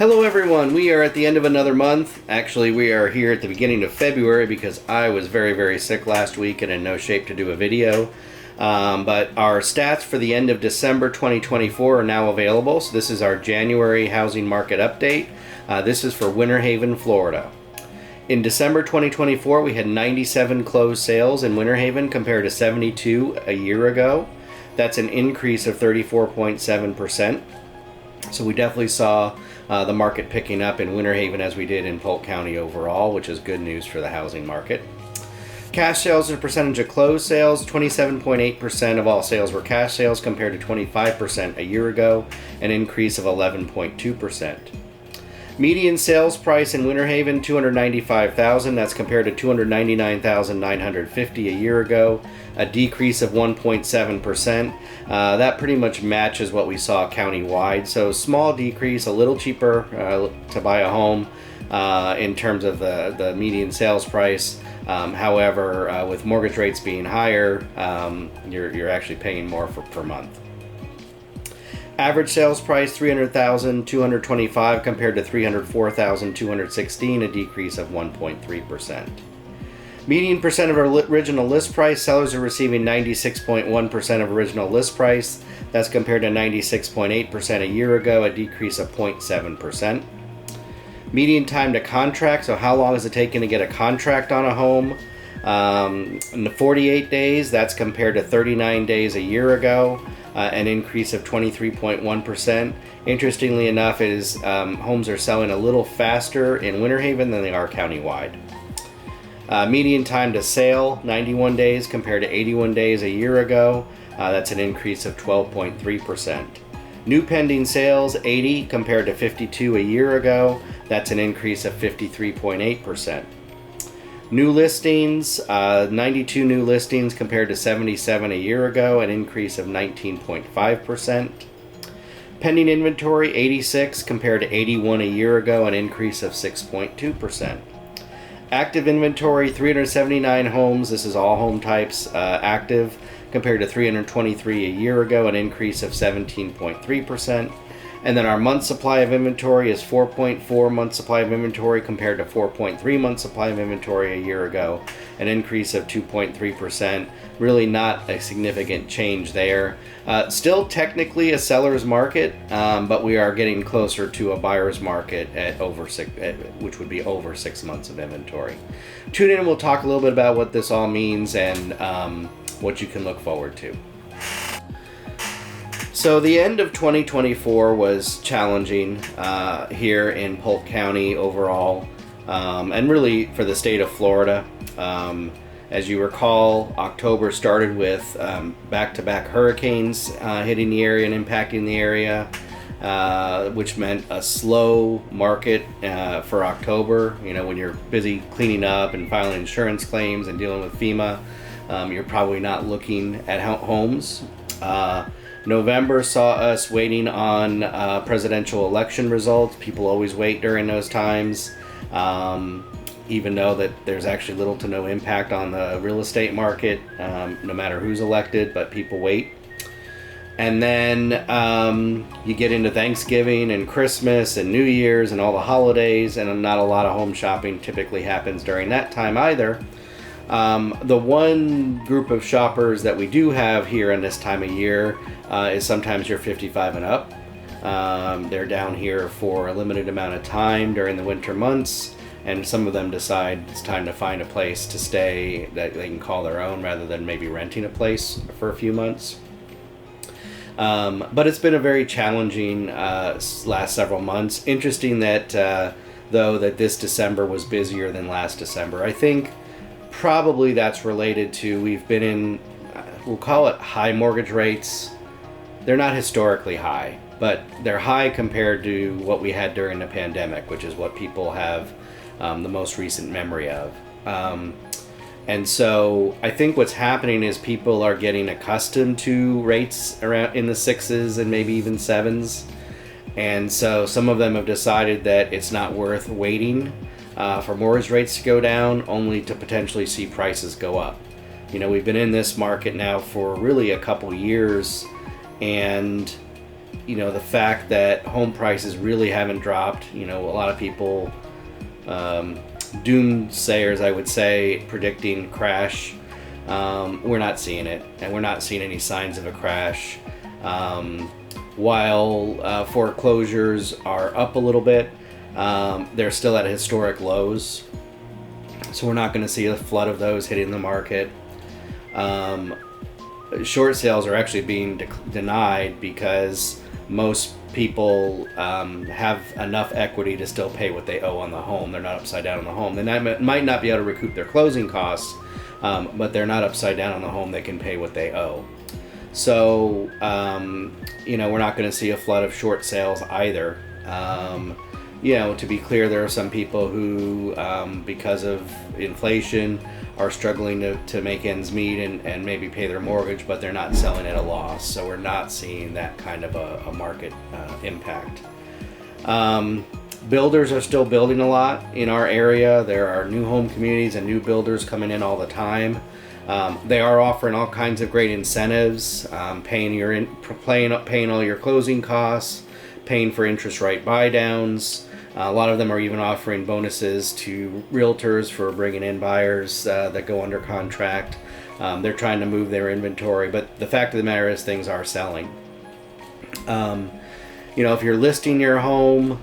Hello everyone, we are at the end of another month. Actually, we are here at the beginning of February because I was very sick last week and in no shape to do a video. But our stats for the end of December 2024 are now available. So this is our January housing market update. This is for Winter Haven, Florida. In December 2024, we had 97 closed sales in Winter Haven compared to 72 a year ago. That's an increase of 34.7%. So we definitely saw the market picking up in Winter Haven as we did in Polk County overall, which is good news for the housing market. Cash sales as a percentage of closed sales, 27.8% of all sales were cash sales compared to 25% a year ago, an increase of 11.2%. Median sales price in Winter Haven, $295,000. That's compared to $299,950 a year ago, a decrease of 1.7%. That pretty much matches what we saw countywide. So small decrease, a little cheaper to buy a home in terms of the median sales price. However, with mortgage rates being higher, you're actually paying more per month. Average sales price $300,225 compared to $304,216, a decrease of 1.3%. Median percent of original list price, sellers are receiving 96.1% of original list price. That's compared to 96.8% a year ago, a decrease of 0.7%. Median time to contract, so how long is it taking to get a contract on a home? 48 days, that's compared to 39 days a year ago. An increase of 23.1%. Interestingly enough, homes are selling a little faster in Winter Haven than they are countywide. Median time to sale, 91 days compared to 81 days a year ago. That's an increase of 12.3%. New pending sales, 80 compared to 52 a year ago. That's an increase of 53.8%. New listings, 92 new listings compared to 77 a year ago, an increase of 19.5%. Pending inventory, 86 compared to 81 a year ago, an increase of 6.2%. Active inventory, 379 homes, this is all home types active, compared to 323 a year ago, an increase of 17.3%. And then our month supply of inventory is 4.4 month supply of inventory compared to 4.3 month supply of inventory a year ago, an increase of 2.3%. Really not a significant change there. Still technically a seller's market, but we are getting closer to a buyer's market at which would be over 6 months of inventory. Tune in and we'll talk a little bit about what this all means and what you can look forward to. So the end of 2024 was challenging here in Polk County overall, and really for the state of Florida. As you recall, October started with back-to-back hurricanes hitting the area and impacting the area, which meant a slow market for October. You know, when you're busy cleaning up and filing insurance claims and dealing with FEMA, you're probably not looking at homes. November saw us waiting on presidential election results. People always wait during those times, even though that there's actually little to no impact on the real estate market, no matter who's elected, but people wait. And then you get into Thanksgiving and Christmas and New Year's and all the holidays, and not a lot of home shopping typically happens during that time either. The one group of shoppers that we do have here in this time of year is sometimes you're 55 and up. They're down here for a limited amount of time during the winter months, and some of them decide it's time to find a place to stay that they can call their own rather than maybe renting a place for a few months. But it's been a very challenging last several months. Interesting that though that this December was busier than last December. I think probably that's related to we've been in, we'll call it high mortgage rates. They're not historically high, but they're high compared to what we had during the pandemic, which is what people have the most recent memory of. And so I think what's happening is people are getting accustomed to rates around in the 6s and maybe even 7s. And so some of them have decided that it's not worth waiting for mortgage rates to go down, only to potentially see prices go up. You know, we've been in this market now for really a couple years, and the fact that home prices really haven't dropped. A lot of people, doomsayers, I would say, predicting crash. We're not seeing it, and we're not seeing any signs of a crash. While foreclosures are up a little bit, they're still at historic lows. So we're not going to see a flood of those hitting the market. Short sales are actually being denied because most people have enough equity to still pay what they owe on the home. They're not upside down on the home. They might not be able to recoup their closing costs, but they're not upside down on the home. They can pay what they owe. So, we're not going to see a flood of short sales either. To be clear, there are some people who, because of inflation, are struggling to make ends meet and maybe pay their mortgage, but they're not selling at a loss. So we're not seeing that kind of a market impact. Builders are still building a lot in our area. There are new home communities and new builders coming in all the time. They are offering all kinds of great incentives, paying all your closing costs, paying for interest rate buy downs. A lot of them are even offering bonuses to realtors for bringing in buyers that go under contract. They're trying to move their inventory, but the fact of the matter is things are selling. If you're listing your home,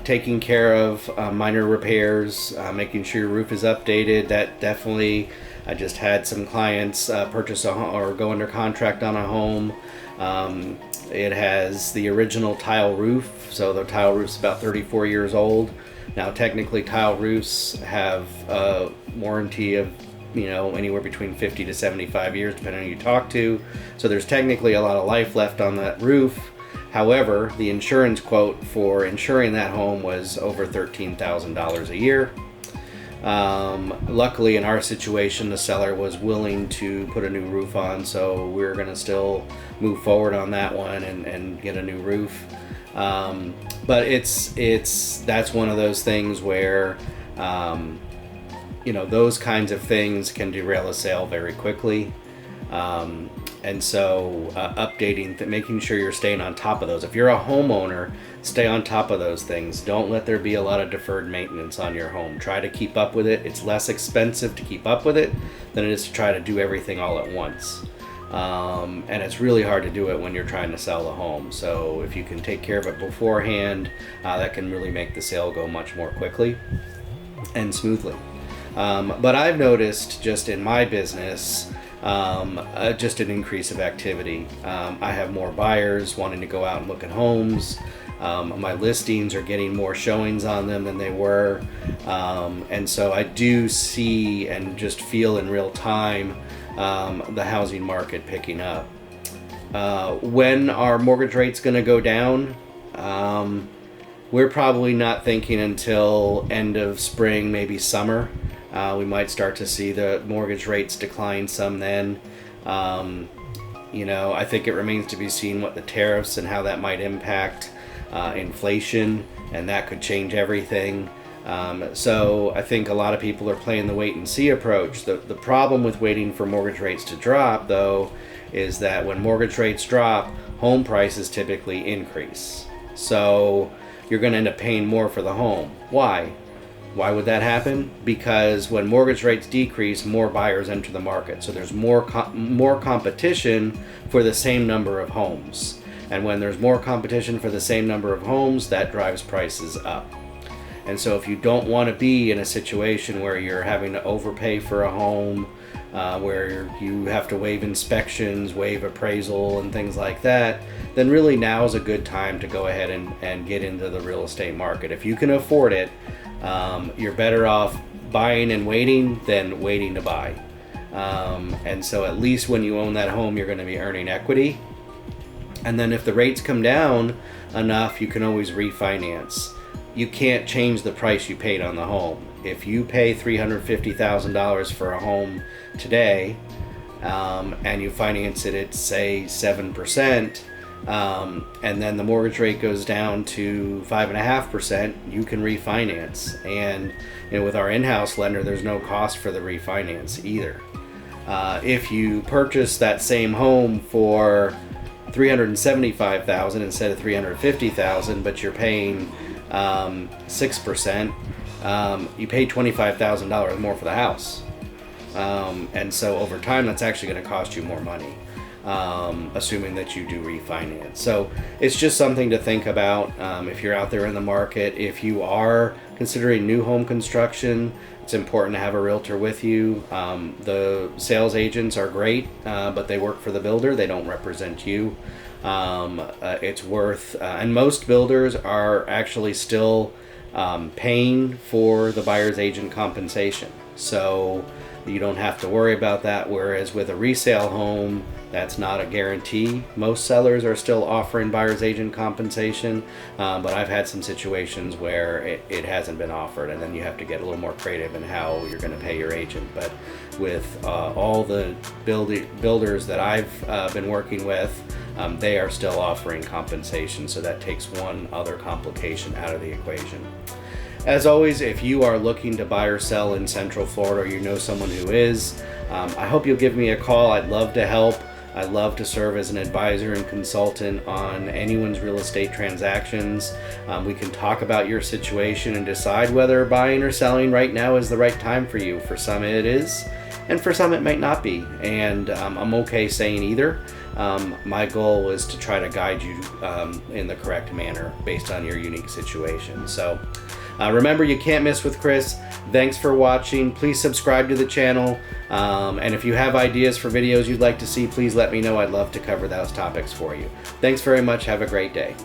taking care of minor repairs, making sure your roof is updated, that definitely. I just had some clients purchase a home or go under contract on a home. It has the original tile roof, so the tile roof's about 34 years old. Now, technically, tile roofs have a warranty of anywhere between 50 to 75 years, depending on who you talk to. So there's technically a lot of life left on that roof. However, the insurance quote for insuring that home was over $13,000 a year. Luckily, in our situation, the seller was willing to put a new roof on, so we're going to still move forward on that one and get a new roof. But that's one of those things where those kinds of things can derail a sale very quickly. And so making sure you're staying on top of those. If you're a homeowner, stay on top of those things. Don't let there be a lot of deferred maintenance on your home. Try to keep up with it. It's less expensive to keep up with it than it is to try to do everything all at once. And it's really hard to do it when you're trying to sell the home. So if you can take care of it beforehand, that can really make the sale go much more quickly and smoothly. But I've noticed just in my business, just an increase of activity. I have more buyers wanting to go out and look at homes. My listings are getting more showings on them than they were. And so I do see and just feel in real time the housing market picking up. When are mortgage rates going to go down? We're probably not thinking until end of spring, maybe summer. We might start to see the mortgage rates decline some then. I think it remains to be seen what the tariffs and how that might impact inflation, and that could change everything. So I think a lot of people are playing the wait and see approach. The problem with waiting for mortgage rates to drop, though, is that when mortgage rates drop, home prices typically increase. So you're going to end up paying more for the home. Why? Why would that happen? Because when mortgage rates decrease, more buyers enter the market. So there's more competition for the same number of homes. And when there's more competition for the same number of homes, that drives prices up. And so if you don't want to be in a situation where you're having to overpay for a home, where you have to waive inspections, waive appraisal, and things like that, then really now is a good time to go ahead and get into the real estate market. If you can afford it, you're better off buying and waiting than waiting to buy. And so at least when you own that home, you're going to be earning equity. And then if the rates come down enough, you can always refinance. You can't change the price you paid on the home. If you pay $350,000 for a home today, and you finance it at, say, 7%, and then the mortgage rate goes down to 5.5%, you can refinance. And with our in-house lender, there's no cost for the refinance either. If you purchase that same home for $375,000 instead of $350,000, but you're paying 6%, you pay $25,000 more for the house. And so over time, that's actually going to cost you more money, assuming that you do refinance. So it's just something to think about if you're out there in the market. If you are considering new home construction, it's important to have a realtor with you. The sales agents are great, but they work for the builder. They don't represent you. It's worth, and most builders are actually still paying for the buyer's agent compensation. So you don't have to worry about that. Whereas with a resale home, that's not a guarantee. Most sellers are still offering buyer's agent compensation, but I've had some situations where it hasn't been offered, and then you have to get a little more creative in how you're going to pay your agent. But with all the builders that I've been working with, they are still offering compensation, so that takes one other complication out of the equation. As always, if you are looking to buy or sell in Central Florida, or you know someone who is, I hope you'll give me a call. I'd love to help. I'd love to serve as an advisor and consultant on anyone's real estate transactions. We can talk about your situation and decide whether buying or selling right now is the right time for you. For some it is, and for some it might not be. And I'm okay saying either. My goal is to try to guide you in the correct manner based on your unique situation. So remember, you can't miss with Chris. Thanks for watching. Please subscribe to the channel. And if you have ideas for videos you'd like to see, please let me know. I'd love to cover those topics for you. Thanks very much. Have a great day.